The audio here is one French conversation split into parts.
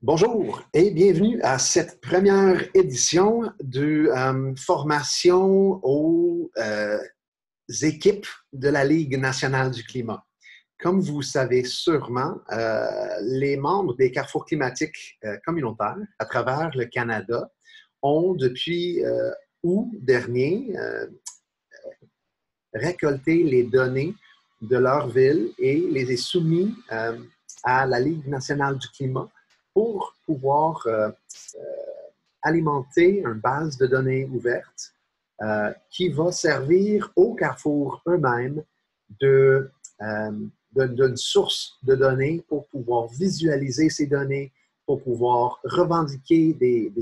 Bonjour et bienvenue à cette première édition de formation aux équipes de la Ligue nationale du climat. Comme vous savez sûrement, les membres des carrefours climatiques communautaires à travers le Canada ont depuis août dernier récolté les données de leur ville et les est soumis à la Ligue nationale du climat pour pouvoir alimenter une base de données ouverte qui va servir aux carrefours eux-mêmes d'une source de données pour pouvoir visualiser ces données, pour pouvoir revendiquer des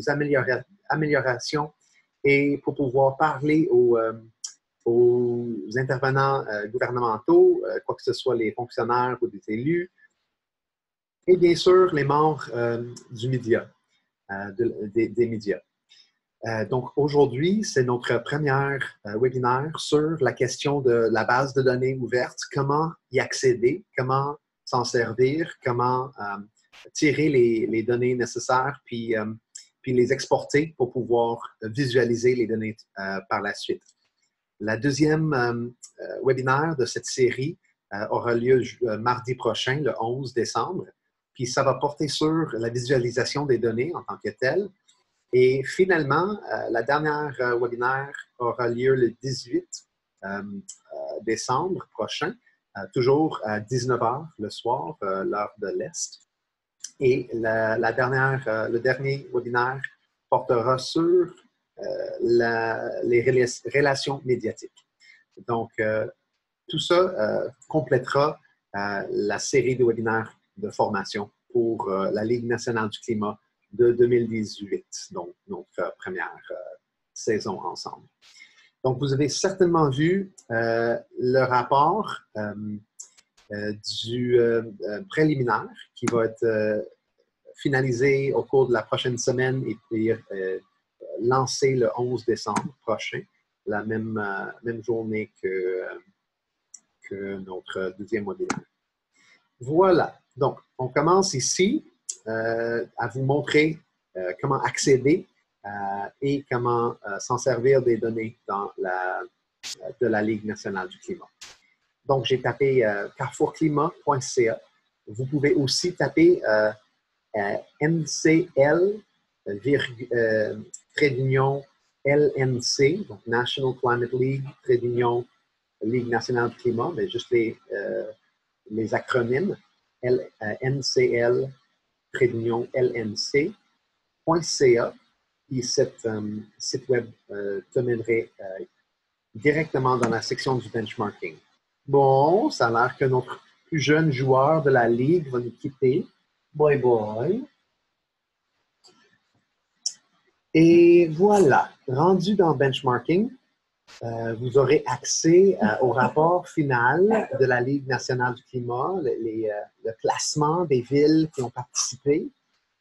améliorations et pour pouvoir parler aux intervenants gouvernementaux, quoi que ce soit les fonctionnaires ou des élus, et bien sûr les membres du média, des médias. Donc aujourd'hui, c'est notre premier webinaire sur la question de la base de données ouverte, comment y accéder, comment s'en servir, comment tirer les données nécessaires, puis les exporter pour pouvoir visualiser les données par la suite. La deuxième webinaire de cette série aura lieu mardi prochain, le 11 décembre. Puis ça va porter sur la visualisation des données en tant que telle. Et finalement, la dernière webinaire aura lieu le 18 décembre prochain, toujours à 19 h le soir, l'heure de l'Est. Et le dernier webinaire portera sur les relations médiatiques. Donc, tout ça complétera la série de webinaires de formation pour la Ligue nationale du climat de 2018, donc notre première saison ensemble. Donc, vous avez certainement vu le rapport du préliminaire qui va être finalisé au cours de la prochaine semaine et puis lancé le 11 décembre prochain, la même journée que notre deuxième webinaire. Voilà. Donc, on commence ici à vous montrer comment accéder et comment s'en servir des données de la Ligue nationale du climat. Donc, j'ai tapé carrefourclimat.ca. Vous pouvez aussi taper NCL, trait d'union LNC, donc National Climate League, trait d'union Ligue nationale du climat, mais juste les acronymes, NCL, trait d'union LNC.ca. Puis cet site web te mènerait directement dans la section du benchmarking. Bon, ça a l'air que notre plus jeune joueur de la Ligue va nous quitter. Bye bye. Et voilà, rendu dans benchmarking, vous aurez accès au rapport final de la Ligue nationale du climat, le classement des villes qui ont participé,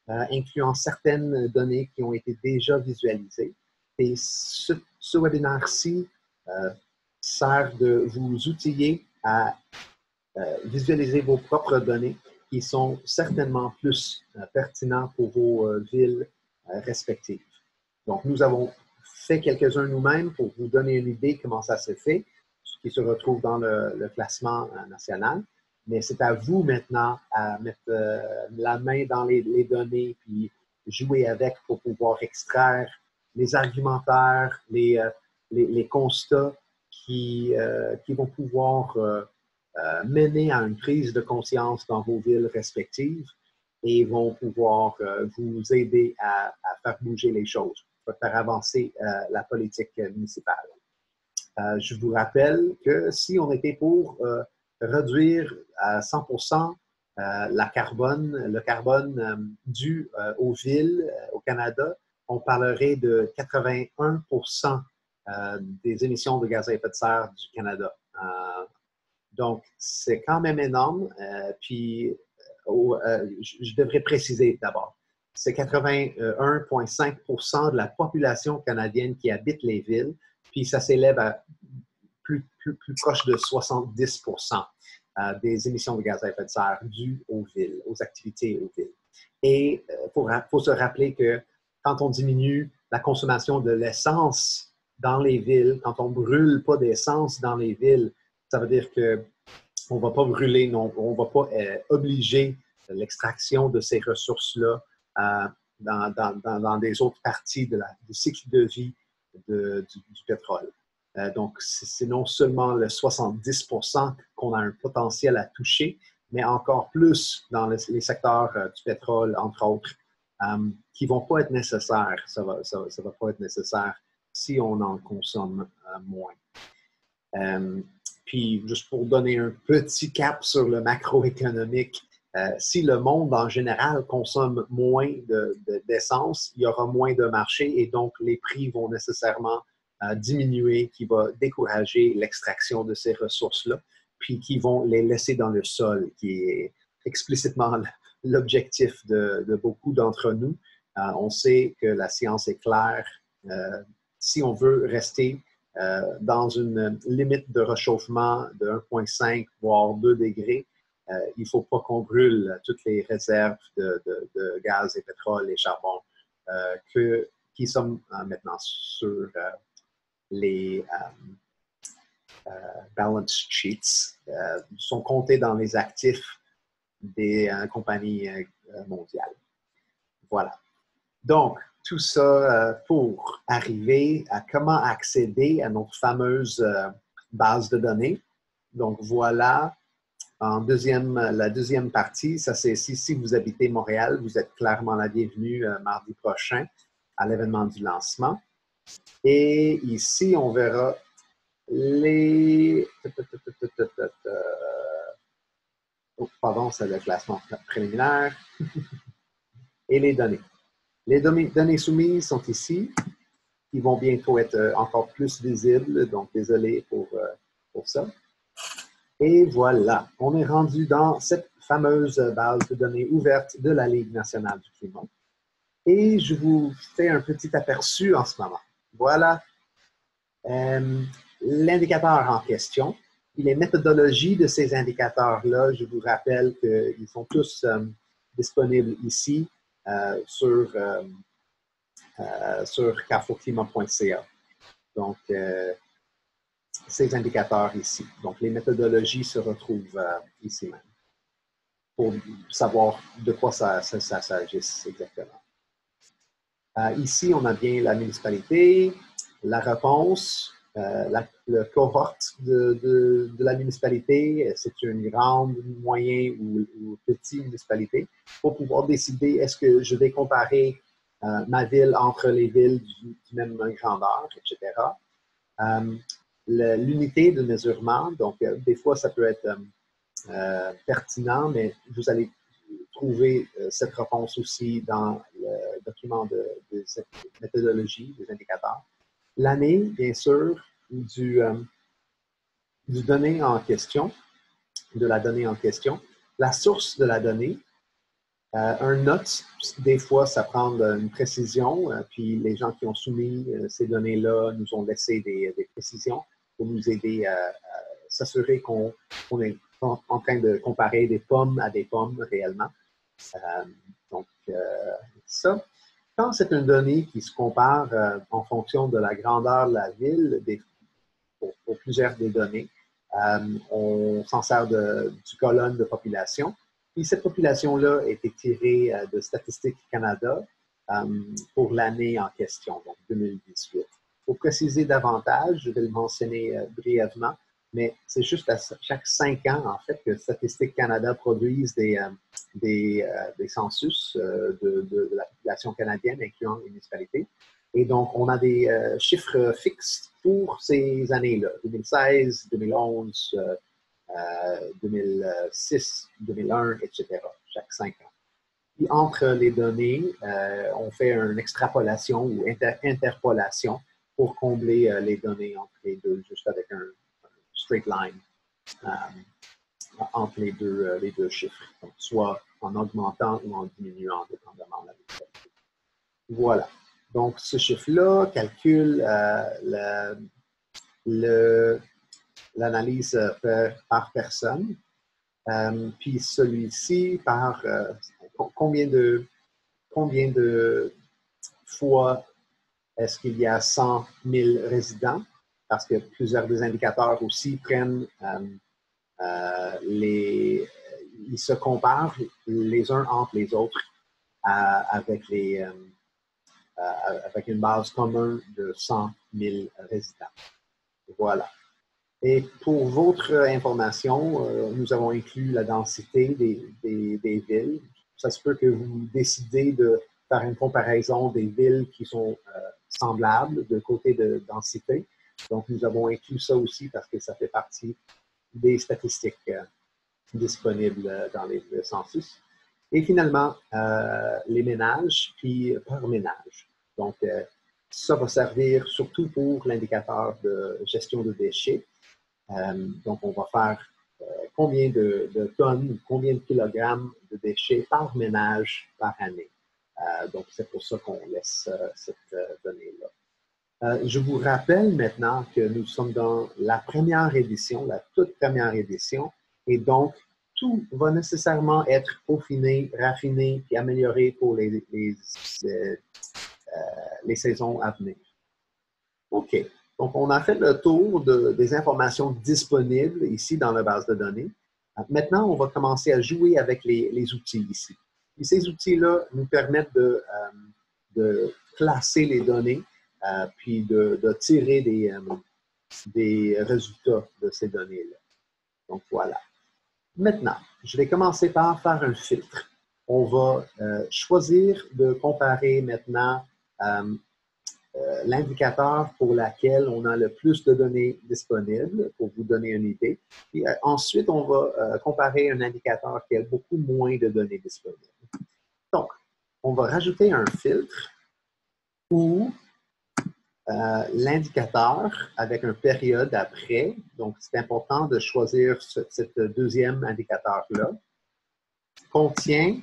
incluant certaines données qui ont été déjà visualisées. Et ce webinaire-ci sert de vous outiller à visualiser vos propres données qui sont certainement plus pertinents pour vos villes respectives. Donc, nous avons fait quelques-uns nous-mêmes pour vous donner une idée de comment ça se fait, ce qui se retrouve dans le classement national. Mais c'est à vous maintenant à mettre la main dans les données puis jouer avec pour pouvoir extraire les argumentaires, les constats qui vont pouvoir mener à une prise de conscience dans vos villes respectives et vont pouvoir vous aider à faire bouger les choses, faire avancer la politique municipale. Je vous rappelle que si on était pour réduire à 100% le carbone dû aux villes au Canada, on parlerait de 81% des émissions de gaz à effet de serre du Canada. Donc, c'est quand même énorme. Puis, je devrais préciser d'abord, c'est 81,5% de la population canadienne qui habite les villes, puis ça s'élève à plus proche de 70% des émissions de gaz à effet de serre dues aux villes, aux activités aux villes. Et il faut se rappeler que quand on diminue la consommation de l'essence dans les villes, quand on ne brûle pas d'essence dans les villes, ça veut dire qu'on ne va pas brûler, non, on ne va pas obliger l'extraction de ces ressources-là dans des autres parties du cycle de vie du pétrole. Donc, c'est non seulement le 70% qu'on a un potentiel à toucher, mais encore plus dans les secteurs du pétrole, entre autres, qui ne vont pas être nécessaires. Ça va pas être nécessaire si on en consomme moins. Puis, juste pour donner un petit cap sur le macroéconomique, si le monde en général consomme moins d'essence, il y aura moins de marché et donc les prix vont nécessairement diminuer, qui va décourager l'extraction de ces ressources-là, puis qui vont les laisser dans le sol, qui est explicitement l'objectif de beaucoup d'entre nous. On sait que la science est claire. Si on veut rester dans une limite de réchauffement de 1,5 voire 2 degrés, il ne faut pas qu'on brûle toutes les réserves de gaz et pétrole et charbon qui sont maintenant sur les balance sheets, sont comptés dans les actifs des compagnies mondiales. Voilà. Donc, tout ça pour arriver à comment accéder à notre fameuse base de données. Donc, voilà, la deuxième partie, ça c'est si vous habitez Montréal, vous êtes clairement la bienvenue mardi prochain à l'événement du lancement. Et ici, on verra les... Oh, pardon, c'est le classement préliminaire. Et les données. Les données soumises sont ici. Ils vont bientôt être encore plus visibles, donc désolé pour ça. Et voilà, on est rendu dans cette fameuse base de données ouverte de la Ligue nationale du climat. Et je vous fais un petit aperçu en ce moment. Voilà l'indicateur en question. Et les méthodologies de ces indicateurs-là, je vous rappelle qu'ils sont tous disponibles ici sur carrefourclimat.ca. Donc, ces indicateurs ici. Donc, les méthodologies se retrouvent ici même pour savoir de quoi ça s'agisse exactement. Ici, on a bien la municipalité, la réponse, le cohorte de la municipalité, c'est une grande, moyenne ou petite municipalité, pour pouvoir décider est-ce que je vais comparer ma ville entre les villes du même grandeur, etc. L'unité de mesurement, donc des fois ça peut être pertinent, mais vous allez trouver cette réponse aussi dans le document de cette méthodologie des indicateurs. L'année, bien sûr, du données en question, de la donnée en question, la source de la donnée, un note, des fois, ça prend une précision, puis les gens qui ont soumis ces données-là nous ont laissé des précisions pour nous aider à s'assurer qu'on est en train de comparer des pommes à des pommes réellement. Donc, ça. Quand c'est une donnée qui se compare en fonction de la grandeur de la ville, pour plusieurs des données, on s'en sert du colonne de population. Puis cette population-là a été tirée de Statistique Canada pour l'année en question, donc 2018. Pour préciser davantage, je vais le mentionner brièvement, mais c'est juste à chaque 5 ans, en fait, que Statistique Canada produise des census de la population canadienne, incluant les municipalités. Et donc, on a des chiffres fixes pour ces années-là, 2016, 2011, 2006, 2001, etc., chaque 5 ans. Puis entre les données, on fait une extrapolation ou interpolation pour combler les données entre les deux, juste avec un straight line entre les deux chiffres, donc soit en augmentant ou en diminuant, dépendamment de la municipalité. Voilà. Donc, ce chiffre-là calcule l'analyse par personne. Puis celui-ci par combien de combien de fois est-ce qu'il y a 100 000 résidents, parce que plusieurs des indicateurs aussi prennent ils se comparent les uns entre les autres avec avec une base commune de 100 000 résidents. Voilà. Et pour votre information, nous avons inclus la densité des villes. Ça se peut que vous décidez de faire une comparaison des villes qui sont semblables de côté de densité. Donc, nous avons inclus ça aussi parce que ça fait partie des statistiques disponibles dans le census. Et finalement, les ménages, puis par ménage. Donc, ça va servir surtout pour l'indicateur de gestion de déchets. Donc, on va faire combien de tonnes, combien de kilogrammes de déchets par ménage par année. Donc, c'est pour ça qu'on laisse cette donnée-là. Je vous rappelle maintenant que nous sommes dans la première édition, la toute première édition, et donc, tout va nécessairement être peaufiné, raffiné et amélioré pour les saisons à venir. OK. Donc, on a fait le tour des informations disponibles ici dans la base de données. Maintenant, on va commencer à jouer avec les outils ici. Et ces outils-là nous permettent de classer les données puis de tirer des résultats de ces données-là. Donc, voilà. Maintenant, je vais commencer par faire un filtre. On va choisir de comparer maintenant l'indicateur pour lequel on a le plus de données disponibles, pour vous donner une idée. Puis, ensuite, on va comparer un indicateur qui a beaucoup moins de données disponibles. Donc, on va rajouter un filtre où l'indicateur avec une période après. Donc, c'est important de choisir cette deuxième indicateur-là. Contient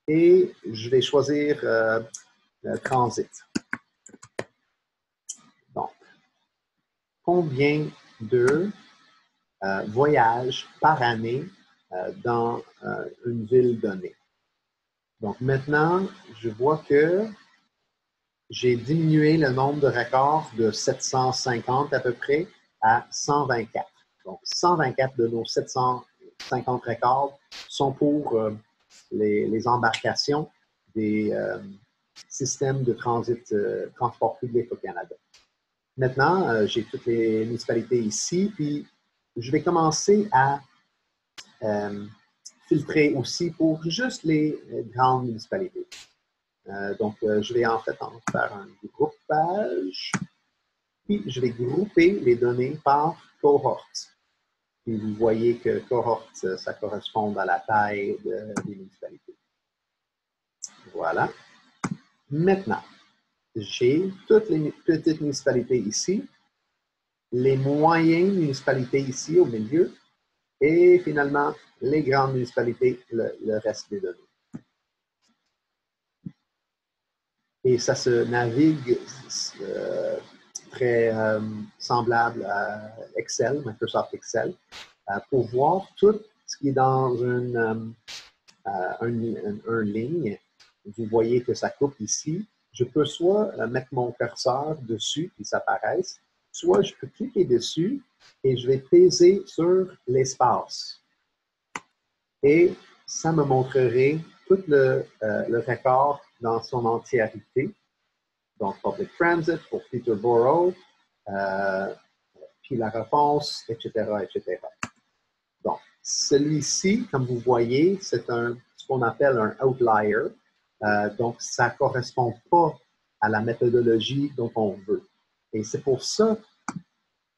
et je vais choisir transit. Donc, combien de voyages par année dans une ville donnée? Donc, maintenant, je vois que j'ai diminué le nombre de records de 750 à peu près à 124. Donc, 124 de nos 750 records sont pour les embarcations des systèmes de transport public au Canada. Maintenant, j'ai toutes les municipalités ici, puis je vais commencer à filtrer aussi pour juste les grandes municipalités. Donc, je vais en fait en faire un groupage. Puis, je vais grouper les données par cohorte. Puis, vous voyez que cohorte, ça correspond à la taille des municipalités. Voilà. Maintenant, j'ai toutes les petites municipalités ici, les moyennes municipalités ici au milieu, et finalement, les grandes municipalités, le reste des données. Et ça se navigue très semblable à Excel, Microsoft Excel, pour voir tout ce qui est dans une ligne. Vous voyez que ça coupe ici. Je peux soit mettre mon curseur dessus et ça apparaisse, soit je peux cliquer dessus et je vais peser sur l'espace. Et ça me montrerait tout le record dans son entièreté. Donc, Public Transit pour Peterborough, puis la réponse, etc., etc. Donc, celui-ci, comme vous voyez, c'est ce qu'on appelle un outlier. Donc, ça ne correspond pas à la méthodologie dont on veut. Et c'est pour ça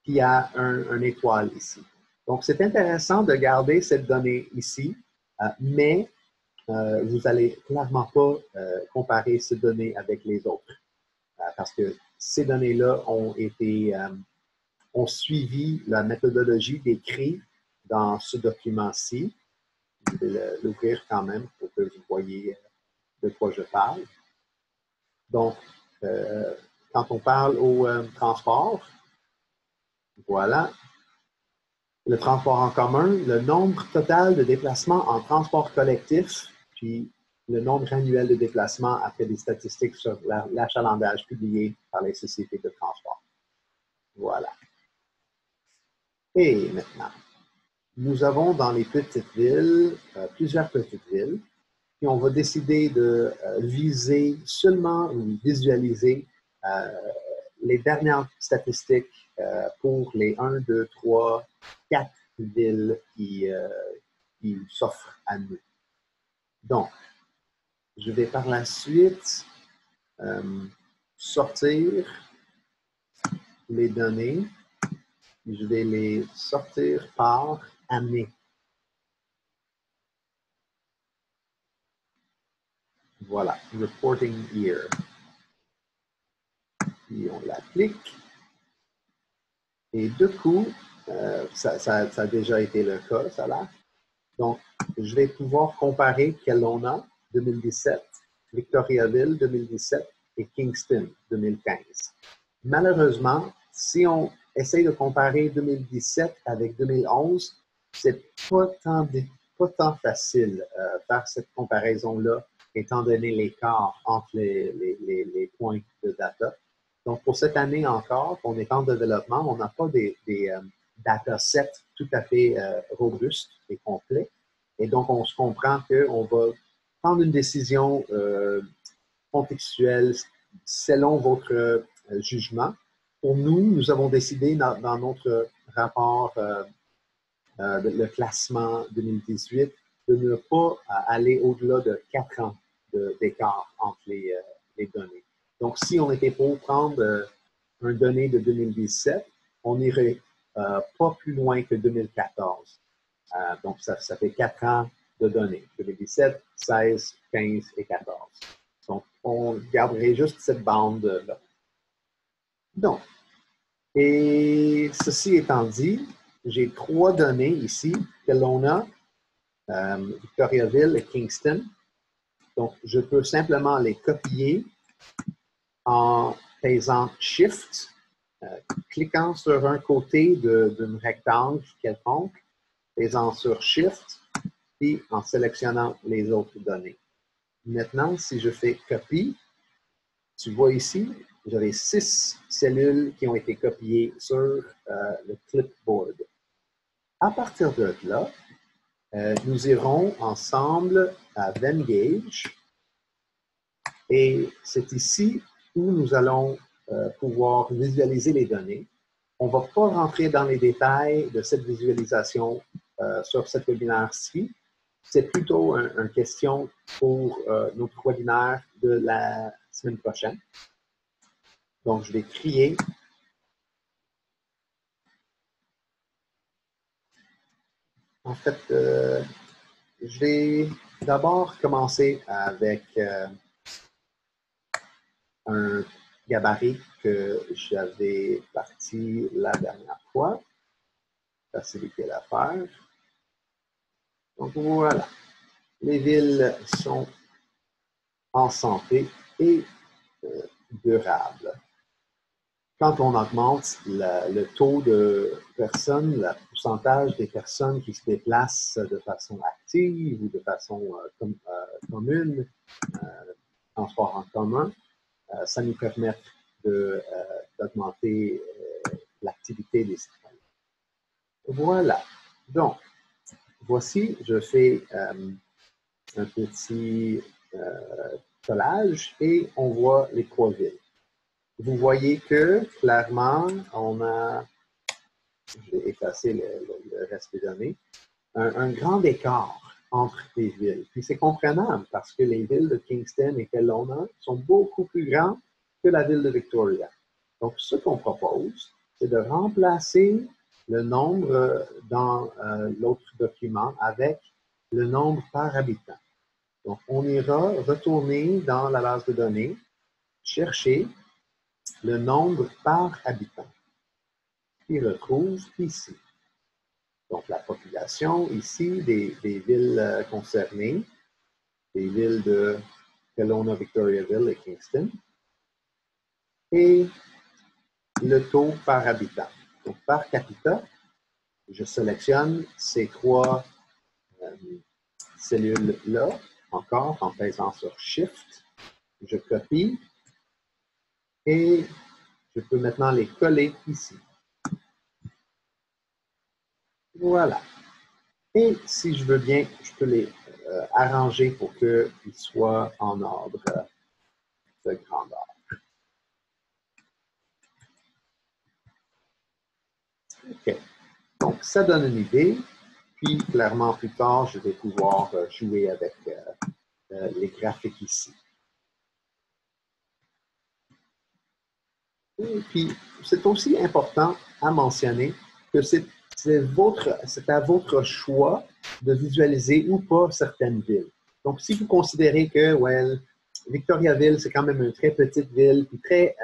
qu'il y a un étoile ici. Donc, c'est intéressant de garder cette donnée ici, mais vous n'allez clairement pas comparer ces données avec les autres. Parce que ces données-là ont suivi la méthodologie décrite dans ce document-ci. Je vais l'ouvrir quand même pour que vous voyez de quoi je parle. Donc, quand on parle au transport, voilà. Le transport en commun, le nombre total de déplacements en transport collectif, puis le nombre annuel de déplacements après des statistiques sur l'achalandage publiées par les sociétés de transport. Voilà. Et maintenant, nous avons dans les petites villes, plusieurs petites villes, puis on va décider de viser seulement ou visualiser les dernières statistiques pour les 1, 2, 3, 4 villes qui s'offrent à nous. Donc, je vais par la suite sortir les données. Je vais les sortir par année. Voilà, Reporting Year. Puis on l'applique. Et du coup, ça a déjà été le cas, ça là. Donc, je vais pouvoir comparer Kelowna 2017, Victoriaville 2017 et Kingston 2015. Malheureusement, si on essaye de comparer 2017 avec 2011, c'est pas tant facile faire cette comparaison-là, étant donné l'écart entre les points de data. Donc, pour cette année encore, on est en développement, on n'a pas des datasets tout à fait robustes et complets. Et donc, on se comprend qu'on va prendre une décision contextuelle selon votre jugement. Pour nous, nous avons décidé dans notre rapport, le classement 2018, de ne pas aller au-delà de 4 ans d'écart entre les données. Donc, si on était pour prendre un donné de 2017, on n'irait pas plus loin que 2014. Donc, ça fait 4 ans de données. 2017, 16, 15 et 14. Donc, on garderait juste cette bande-là. Donc, et ceci étant dit, j'ai 3 données ici, Kelowna, Victoriaville et Kingston. Donc, je peux simplement les copier en faisant Shift, cliquant sur un côté d'un rectangle quelconque, faisant sur Shift, puis en sélectionnant les autres données. Maintenant, si je fais Copie, tu vois ici, j'avais 6 cellules qui ont été copiées sur le clipboard. À partir de là, nous irons ensemble à Venngage et c'est ici où nous allons pouvoir visualiser les données. On ne va pas rentrer dans les détails de cette visualisation sur cette webinaire-ci. C'est plutôt une question pour notre webinaire de la semaine prochaine. Donc, je vais créer en fait, je vais d'abord commencer avec un gabarit que j'avais parti la dernière fois. Faciliter l'affaire. Donc, voilà. Les villes sont en santé et durables. Quand on augmente le taux de personnes, le pourcentage des personnes qui se déplacent de façon active ou de façon commune, transport en commun, ça nous permet d'augmenter l'activité des citoyens. Voilà. Donc, voici, je fais un petit collage et on voit les 3 villes. Vous voyez que, clairement, on a, je vais effacer le reste des données, un grand écart entre les villes. Puis c'est comprenable parce que les villes de Kingston et Kelowna sont beaucoup plus grandes que la ville de Victoria. Donc, ce qu'on propose, c'est de remplacer le nombre dans l'autre document avec le nombre par habitant. Donc, on ira retourner dans la base de données, chercher le nombre par habitant, qui retrouve ici. Donc, la population ici des villes concernées, des villes de Kelowna, Victoriaville et Kingston, et le taux par habitant. Donc, par capita, je sélectionne ces 3 cellules-là encore en pesant sur Shift. Je copie et je peux maintenant les coller ici. Voilà. Et si je veux bien, je peux les arranger pour qu'ils soient en ordre de grandeur. OK. Donc, ça donne une idée. Puis, clairement, plus tard, je vais pouvoir jouer avec les graphiques ici. Et puis, c'est aussi important à mentionner que c'est à votre choix de visualiser ou pas certaines villes. Donc, si vous considérez que, well, Victoriaville, c'est quand même une très petite ville, puis très,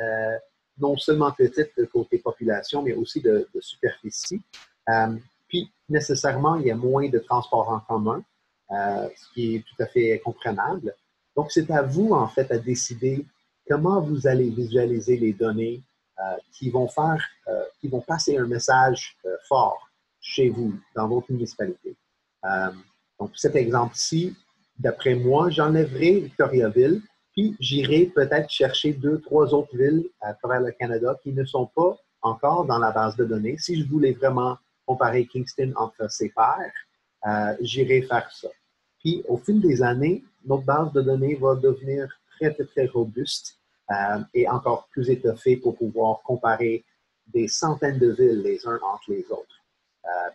non seulement petite côté population, mais aussi de superficie. Puis, nécessairement, il y a moins de transports en commun, ce qui est tout à fait comprenable. Donc, c'est à vous, en fait, à décider comment vous allez visualiser les données qui vont passer un message fort chez vous, dans votre municipalité. Donc, cet exemple-ci, d'après moi, j'enlèverai Victoriaville, puis j'irai peut-être chercher 2, 3 autres villes à travers le Canada qui ne sont pas encore dans la base de données. Si je voulais vraiment comparer Kingston entre ses pairs, j'irai faire ça. Puis, au fil des années, notre base de données va devenir très, très, très robuste et encore plus étoffée pour pouvoir comparer des centaines de villes les uns entre les autres.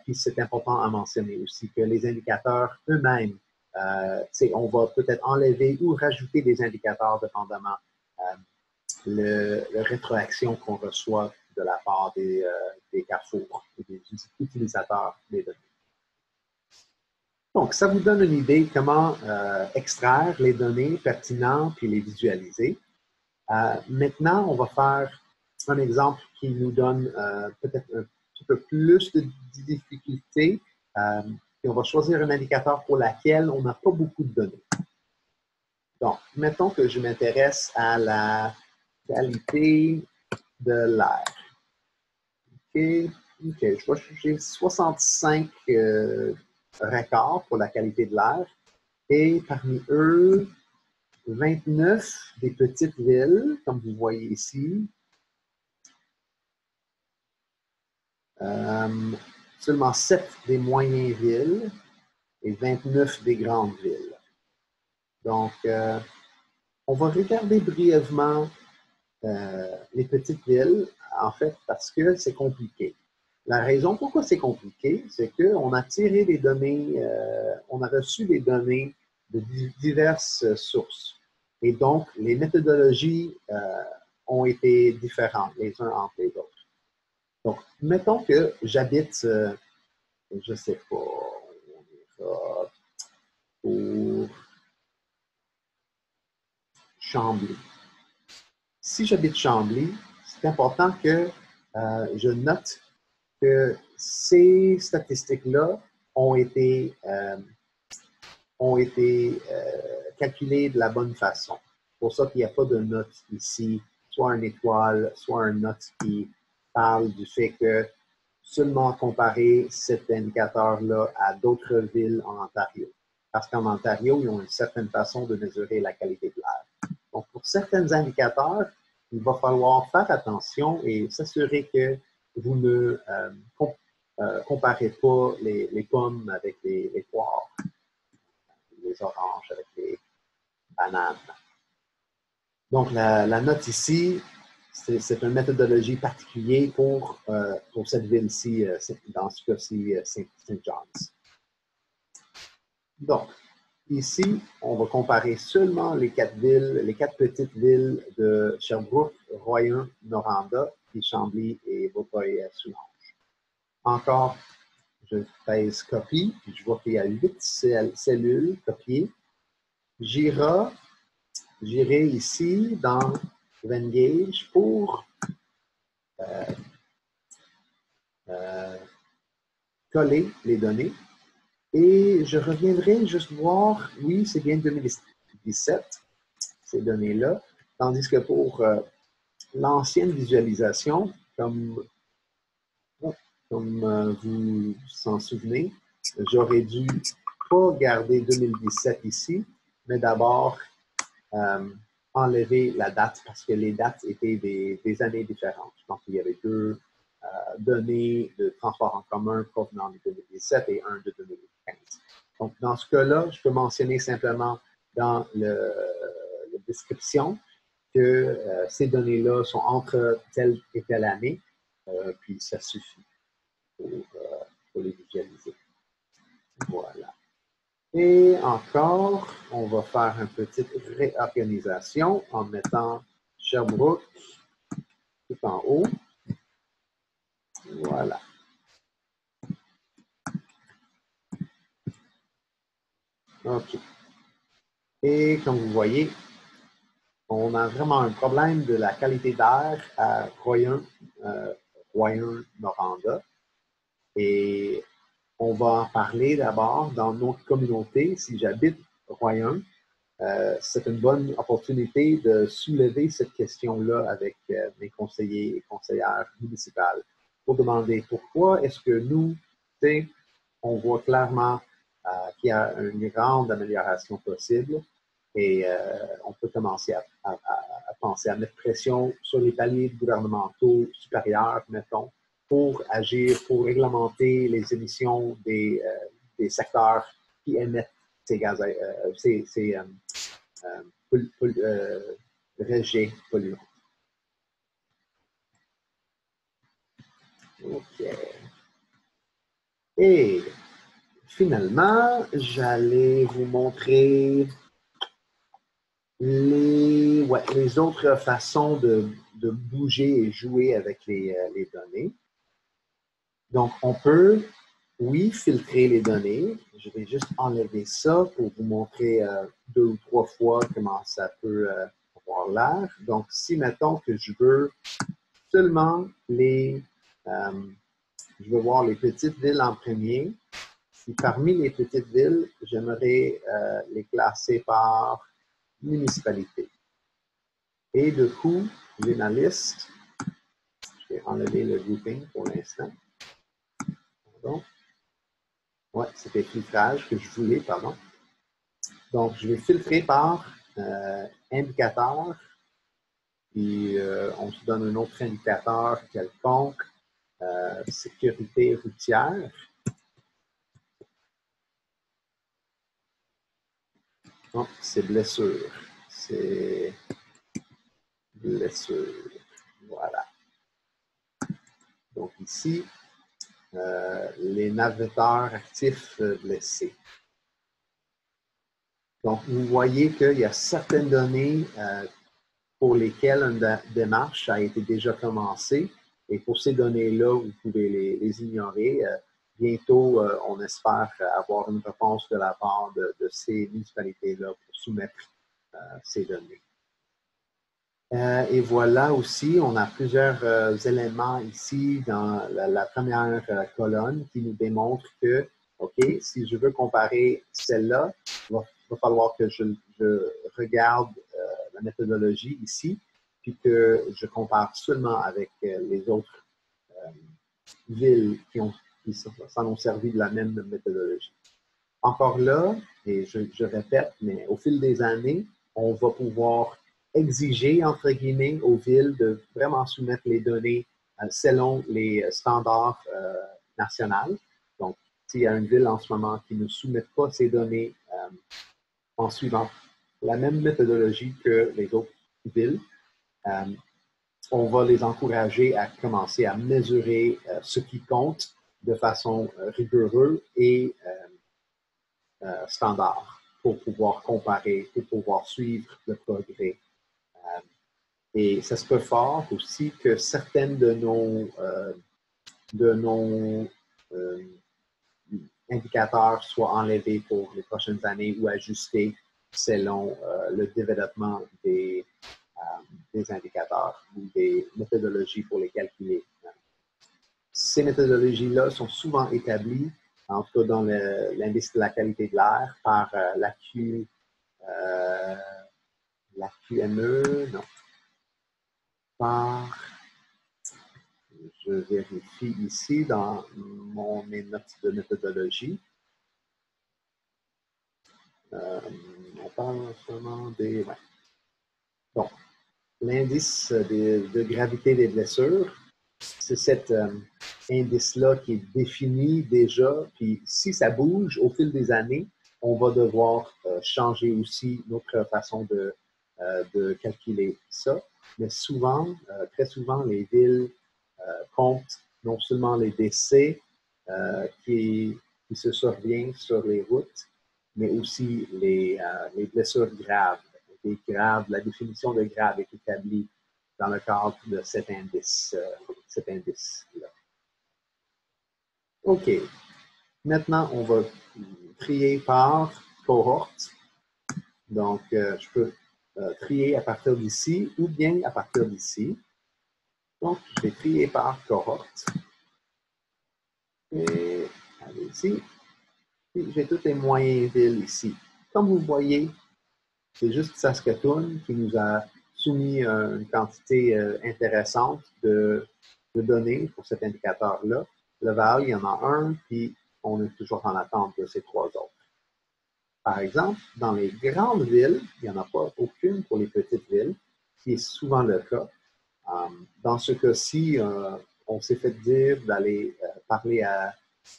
Puis, c'est important à mentionner aussi que les indicateurs eux-mêmes, on va peut-être enlever ou rajouter des indicateurs dépendamment la rétroaction qu'on reçoit de la part des carrefours et des utilisateurs des données. Donc, ça vous donne une idée comment extraire les données pertinentes et les visualiser. Maintenant, on va faire un exemple qui nous donne peut-être un petit peu plus de difficultés. Et on va choisir un indicateur pour lequel on n'a pas beaucoup de données. Donc, mettons que je m'intéresse à la qualité de l'air. OK, je vois que j'ai 65 records pour la qualité de l'air. Et parmi eux, 29 des petites villes, comme vous voyez ici. Seulement 7 des moyennes villes et 29 des grandes villes. Donc, on va regarder brièvement les petites villes, en fait, parce que c'est compliqué. La raison pourquoi c'est compliqué, c'est qu'on a tiré des données, on a reçu des données de diverses sources. Et donc, les méthodologies ont été différentes les uns entre les autres. Donc, mettons que j'habite, je ne sais pas, on ira pour Chambly. Si j'habite Chambly, c'est important que je note que ces statistiques-là ont été calculées de la bonne façon. C'est pour ça qu'il n'y a pas de note ici, soit une étoile, soit une note qui parle du fait que seulement comparer cet indicateur-là à d'autres villes en Ontario. Parce qu'en Ontario, ils ont une certaine façon de mesurer la qualité de l'air. Donc, pour certains indicateurs, il va falloir faire attention et s'assurer que vous ne comparez pas les pommes avec les poires, les oranges avec les bananes. Donc, la note ici, c'est une méthodologie particulière pour cette ville-ci, dans ce cas-ci, St. John's. Donc, ici, on va comparer seulement les 4 villes, les 4 petites villes de Sherbrooke, Royan, Noranda, puis Chambly et Vaudreuil-Soulanges. Encore, je pèse copie, puis je vois qu'il y a 8 cellules copiées. J'irai ici dans Venngage pour coller les données. Et je reviendrai juste voir, oui, c'est bien 2017, ces données-là, tandis que pour l'ancienne visualisation, comme vous vous en souvenez, j'aurais dû pas garder 2017 ici, mais d'abord enlever la date parce que les dates étaient des années différentes. Je pense qu'il y avait deux données de transport en commun provenant de 2017 et un de 2015. Donc, dans ce cas-là, je peux mentionner simplement dans la description que ces données-là sont entre telle et telle année, puis ça suffit pour les visualiser. Voilà. Et encore, on va faire une petite réorganisation en mettant Sherbrooke tout en haut. Voilà. OK. Et comme vous voyez, on a vraiment un problème de la qualité d'air à Rouyn-Noranda. Et on va en parler d'abord dans notre communauté. Si j'habite Rouyn, c'est une bonne opportunité de soulever cette question-là avec mes conseillers et conseillères municipales pour demander pourquoi est-ce que nous, on voit clairement qu'il y a une grande amélioration possible et on peut commencer à penser à mettre pression sur les paliers gouvernementaux supérieurs, mettons, pour agir, pour réglementer les émissions des secteurs qui émettent ces gaz, ces rejets polluants. OK. Et finalement, j'allais vous montrer les autres façons de bouger et jouer avec les données. Donc, on peut, oui, filtrer les données. Je vais juste enlever ça pour vous montrer 2 ou 3 fois comment ça peut avoir l'air. Donc, si, mettons que je veux seulement je veux voir les petites villes en premier, si parmi les petites villes, j'aimerais les classer par municipalité. Et du coup, j'ai ma liste. Je vais enlever le grouping pour l'instant. Pardon. Ouais, c'était filtrage que je voulais, pardon. Donc, je vais filtrer par indicateur. Puis, on se donne un autre indicateur quelconque. Sécurité routière. Donc, c'est blessure. C'est blessure. Voilà. Donc, ici, les navetteurs actifs blessés. Donc, vous voyez qu'il y a certaines données pour lesquelles une démarche a été déjà commencée. Et pour ces données-là, vous pouvez les ignorer. Bientôt, on espère avoir une réponse de la part de ces municipalités-là pour soumettre ces données. Et voilà aussi, on a plusieurs éléments ici dans la première colonne qui nous démontrent que, OK, si je veux comparer celle-là, il va falloir que je regarde la méthodologie ici, puis que je compare seulement avec les autres villes qui s'en ont servi de la même méthodologie. Encore là, et je répète, mais au fil des années, on va pouvoir exiger, entre guillemets, aux villes de vraiment soumettre les données selon les standards nationaux. Donc, s'il y a une ville en ce moment qui ne soumet pas ces données en suivant la même méthodologie que les autres villes, on va les encourager à commencer à mesurer ce qui compte de façon rigoureuse et standard pour pouvoir comparer, pour pouvoir suivre le progrès. Et ça se peut fort aussi que certaines de nos indicateurs soient enlevés pour les prochaines années ou ajustés selon le développement des indicateurs ou des méthodologies pour les calculer. Ces méthodologies-là sont souvent établies, en tout cas dans l'indice de la qualité de l'air, par l'AQME, non, par, je vérifie ici dans mes notes de méthodologie. parle seulement des... Ouais. Bon, l'indice de gravité des blessures, c'est cet indice-là qui est défini déjà. Puis si ça bouge au fil des années, on va devoir changer aussi notre façon de calculer ça. Mais souvent, très souvent, les villes comptent non seulement les décès qui se surviennent sur les routes, mais aussi les blessures graves. Les graves. La définition de grave est établie dans le cadre de cet indice-là. OK. Maintenant, on va trier par cohorte. Donc, je peux trier à partir d'ici ou bien à partir d'ici. Donc, je vais trier par cohorte. Et allez-y. J'ai tous les moyennes villes ici. Comme vous voyez, c'est juste Saskatoon qui nous a soumis une quantité intéressante de données pour cet indicateur-là. Laval, il y en a un, puis on est toujours en attente de ces trois autres. Par exemple, dans les grandes villes, il n'y en a pas aucune pour les petites villes, ce qui est souvent le cas. Dans ce cas-ci, on s'est fait dire d'aller parler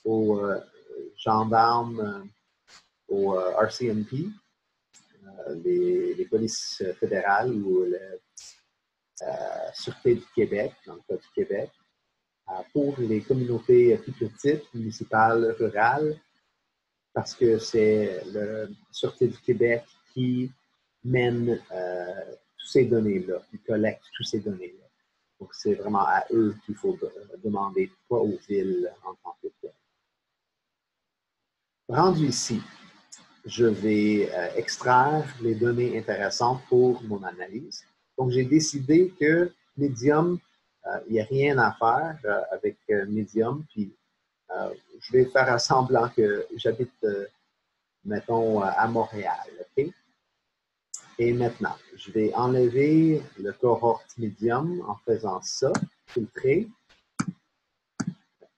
aux gendarmes, aux RCMP, les polices fédérales ou la Sûreté du Québec, dans le cas du Québec, pour les communautés plus petites, municipales, rurales, parce que c'est la Sûreté du Québec qui mène toutes ces données-là, qui collecte toutes ces données-là. Donc, c'est vraiment à eux qu'il faut demander, pas aux villes en tant que telles. Rendu ici, je vais extraire les données intéressantes pour mon analyse. Donc, j'ai décidé que Medium, il n'y a rien à faire avec Medium, puis je vais faire semblant que j'habite, mettons, à Montréal, OK? Et maintenant, je vais enlever le cohorte Medium en faisant ça, filtrer,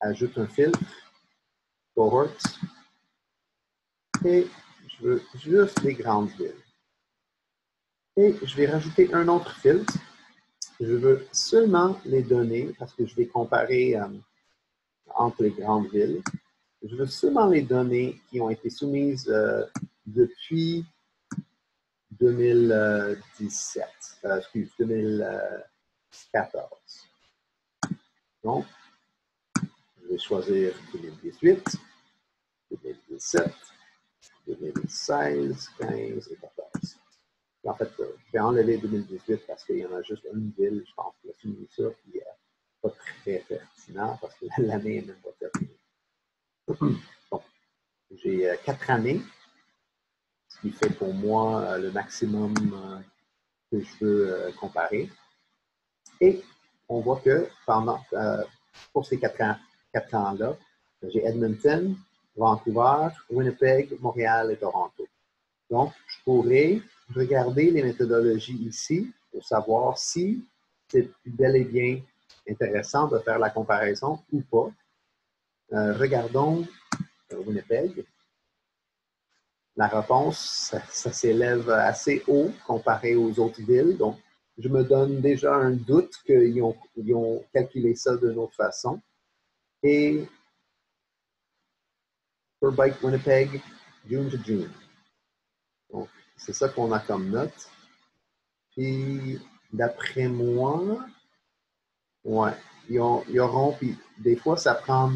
ajoute un filtre, cohorte, et je veux juste les grandes villes. Et je vais rajouter un autre filtre. Je veux seulement les données, parce que je vais comparer entre les grandes villes. Je veux seulement les données qui ont été soumises depuis 2017, excuse, 2014. Donc, je vais choisir 2018, 2017, 2016, 15 et 14. En fait, je vais enlever 2018 parce qu'il y en a juste une ville, je pense, qui a soumis ça, qui n'est pas très pertinent parce que l'année n'est même pas terminée. Donc, j'ai 4 années, ce qui fait pour moi le maximum que je veux comparer. Et on voit que pour ces 4 ans-là, j'ai Edmonton, Vancouver, Winnipeg, Montréal et Toronto. Donc, je pourrais regarder les méthodologies ici pour savoir si c'est bel et bien intéressant de faire la comparaison ou pas. Regardons Winnipeg. La réponse, ça s'élève assez haut comparé aux autres villes. Donc, je me donne déjà un doute qu'ils ont calculé ça d'une autre façon. Et per bike Winnipeg, June to June. Donc, c'est ça qu'on a comme note. Puis, d'après moi, ouais, ils auront, puis des fois, ça prend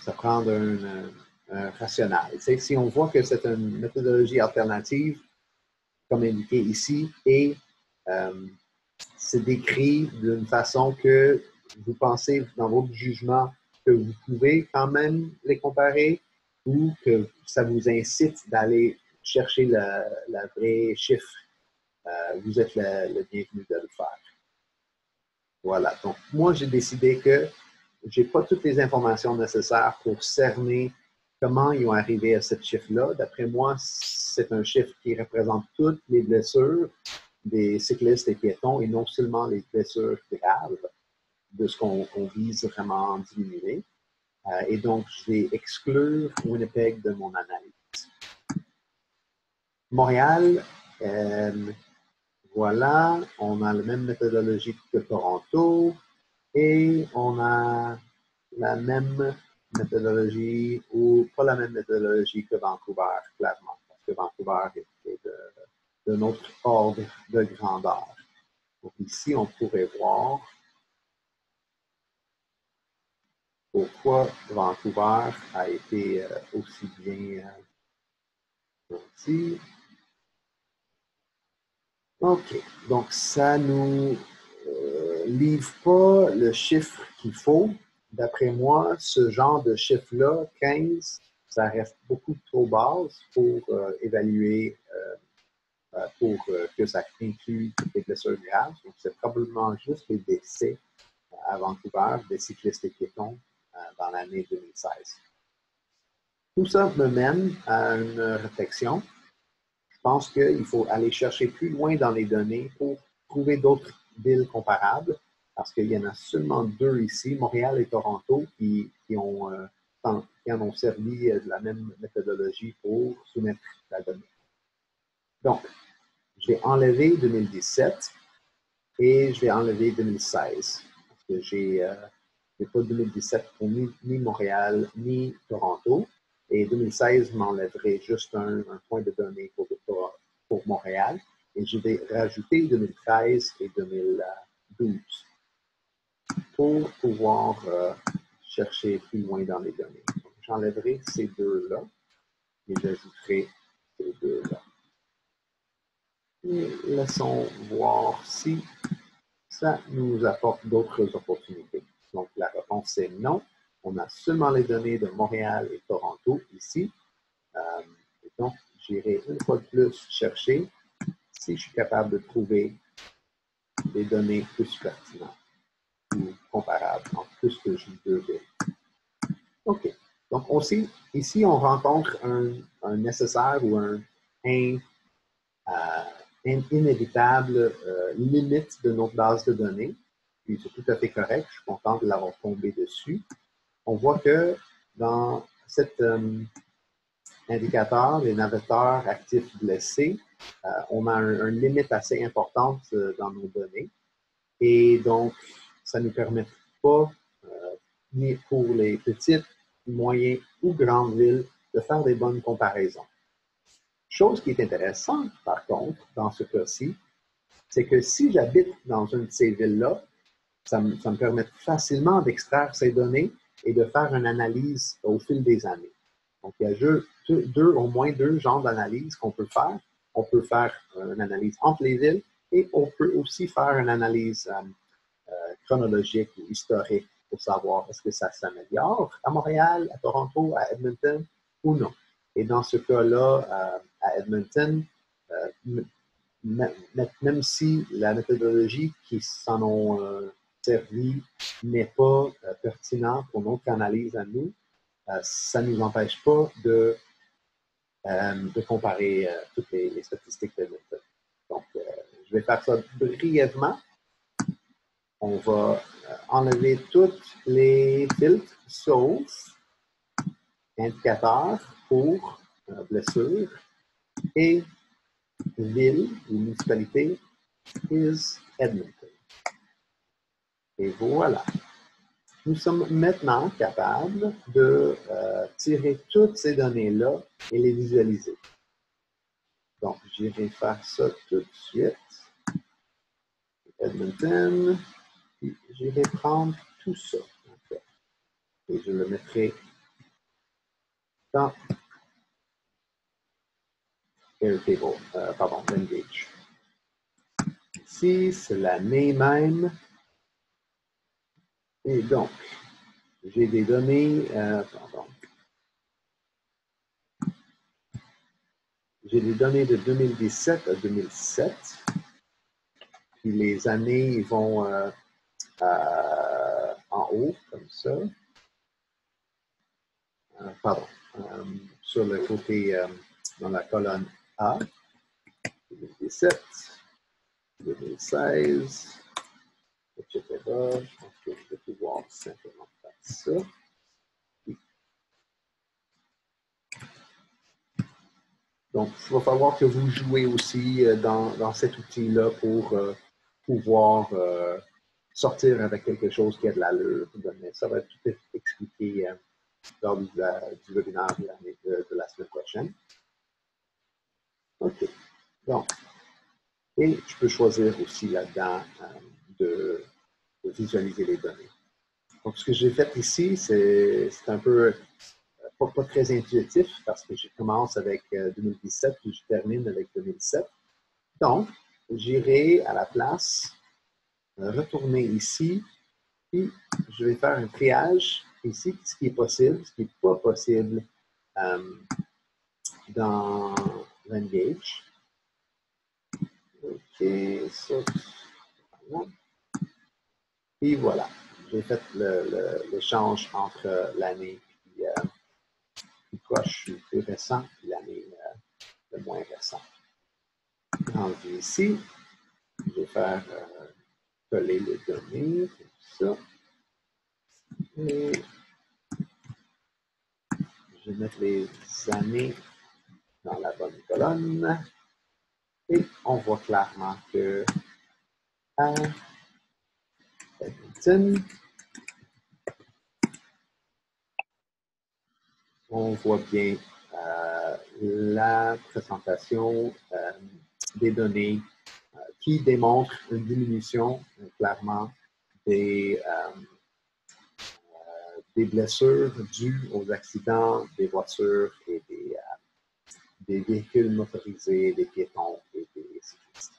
ça prend un rationnel. Tu sais, si on voit que c'est une méthodologie alternative, comme indiqué ici, et c'est décrit d'une façon que vous pensez dans votre jugement que vous pouvez quand même les comparer ou que ça vous incite d'aller chercher le vrai chiffre, vous êtes le bienvenu de le faire. Voilà. Donc, moi, j'ai décidé que je n'ai pas toutes les informations nécessaires pour cerner comment ils ont arrivé à ce chiffre-là. D'après moi, c'est un chiffre qui représente toutes les blessures des cyclistes et piétons et non seulement les blessures graves de ce qu'on vise vraiment à diminuer. Et donc, je vais exclure Winnipeg de mon analyse. Montréal, voilà, on a la même méthodologie que Toronto et on a la même méthodologie ou pas la même méthodologie que Vancouver, clairement, parce que Vancouver est de notre ordre de grandeur. Donc ici, on pourrait voir pourquoi Vancouver a été aussi bien ici. OK. Donc, ça nous livre pas le chiffre qu'il faut. D'après moi, ce genre de chiffre-là, 15, ça reste beaucoup trop basse pour évaluer, pour que ça inclue toutes les blessures graves. Donc, c'est probablement juste les décès à Vancouver, des cyclistes et piétons dans l'année 2016. Tout ça me mène à une réflexion. Je pense qu'il faut aller chercher plus loin dans les données pour trouver d'autres villes comparables, parce qu'il y en a seulement deux ici, Montréal et Toronto, qui en ont servi de la même méthodologie pour soumettre la donnée. Donc, je vais enlever 2017 et je vais enlever 2016, parce que j'ai pas 2017 pour ni Montréal ni Toronto. Et 2016 m'enlèverait juste un point de données pour Montréal. Et je vais rajouter 2013 et 2012 pour pouvoir chercher plus loin dans les données. J'enlèverai ces deux-là et j'ajouterai ces deux-là. Et laissons voir si ça nous apporte d'autres opportunités. Donc, la réponse est non. On a seulement les données de Montréal et Toronto ici. Et donc, j'irai une fois de plus chercher si je suis capable de trouver des données plus pertinentes ou comparables entre plus que j'ai deux villes. OK. Donc, aussi, ici, on rencontre un nécessaire ou un inévitable limite de notre base de données. Puis, c'est tout à fait correct. Je suis content de l'avoir tombé dessus. On voit que dans cet indicateur, les navetteurs actifs blessés, on a une limite assez importante dans nos données. Et donc, ça ne nous permet pas, ni pour les petites, moyennes ou grandes villes, de faire des bonnes comparaisons. Chose qui est intéressante, par contre, dans ce cas-ci, c'est que si j'habite dans une de ces villes-là, ça me permet facilement d'extraire ces données et de faire une analyse au fil des années. Donc, il y a au moins deux genres d'analyse qu'on peut faire. On peut faire une analyse entre les villes et on peut aussi faire une analyse chronologique ou historique pour savoir est-ce que ça s'améliore à Montréal, à Toronto, à Edmonton ou non. Et dans ce cas-là, à Edmonton, même si la méthodologie qui s'en ont servi n'est pas pertinente pour notre analyse à nous, ça ne nous empêche pas de comparer toutes les statistiques d'Edmonton. Donc, je vais faire ça brièvement. On va enlever tous les filtres sauf indicateurs pour blessure et ville ou municipalité is Edmonton. Et voilà. Nous sommes maintenant capables de tirer toutes ces données-là et les visualiser. Donc, j'irai faire ça tout de suite. Edmonton. Puis, j'irai prendre tout ça, en fait. Et je le mettrai dans Airtable, pardon, Engage. Ici, c'est l'année même. Et donc, j'ai des données, j'ai des données de 2017 à 2007. Puis les années vont en haut, comme ça. Pardon, sur le côté, dans la colonne A, 2017, 2016, etc. Je pense que je vais pouvoir simplement faire ça. Donc, il va falloir que vous jouez aussi dans cet outil-là pour pouvoir sortir avec quelque chose qui a de l'allure. Mais ça va être tout expliqué lors du webinaire de la semaine prochaine. OK. Donc, et je peux choisir aussi là-dedans de visualiser les données. Donc, ce que j'ai fait ici, c'est un peu pas très intuitif parce que je commence avec 2017 puis je termine avec 2007. Donc, j'irai à la place, retourner ici, puis je vais faire un triage ici, ce qui est possible, ce qui n'est pas possible dans Engage. OK, ça, voilà. Et voilà, j'ai fait l'échange entre l'année plus proche, le plus récent, et l'année le moins récent. Rendu ici, je vais faire coller les données, comme ça. Et je vais mettre les années dans la bonne colonne. Et on voit clairement que à Edmonton, on voit bien la présentation des données qui démontrent une diminution clairement des blessures dues aux accidents des voitures et des véhicules motorisés, des piétons et des cyclistes.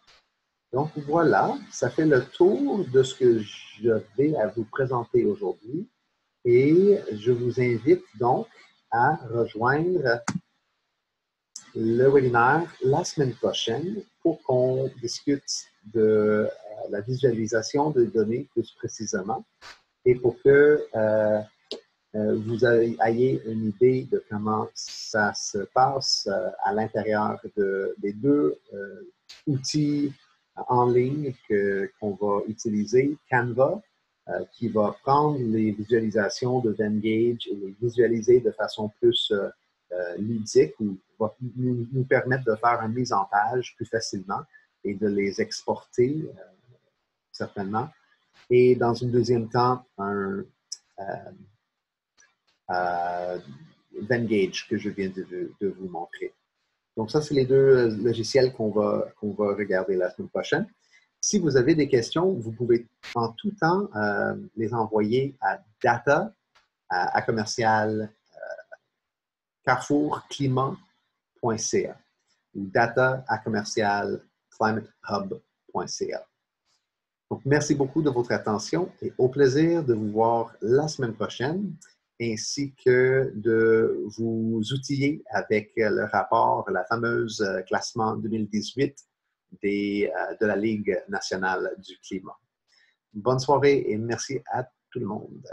Donc voilà, ça fait le tour de ce que je vais à vous présenter aujourd'hui et je vous invite donc à rejoindre le webinaire la semaine prochaine pour qu'on discute de la visualisation des données plus précisément et pour que vous ayez une idée de comment ça se passe à l'intérieur des deux outils en ligne qu'on va utiliser. Canva, qui va prendre les visualisations de Venngage et les visualiser de façon plus ludique ou va nous permettre de faire une mise en page plus facilement et de les exporter certainement. Et dans un deuxième temps, Venngage que je viens de vous montrer. Donc, ça, c'est les deux logiciels qu'on va regarder la semaine prochaine. Si vous avez des questions, vous pouvez en tout temps les envoyer à data à commercial carrefourclimat.ca ou data à commercial climatehub.ca. Donc, merci beaucoup de votre attention et au plaisir de vous voir la semaine prochaine, ainsi que de vous outiller avec le rapport, la fameuse classement 2018 de la Ligue nationale du climat. Bonne soirée et merci à tout le monde.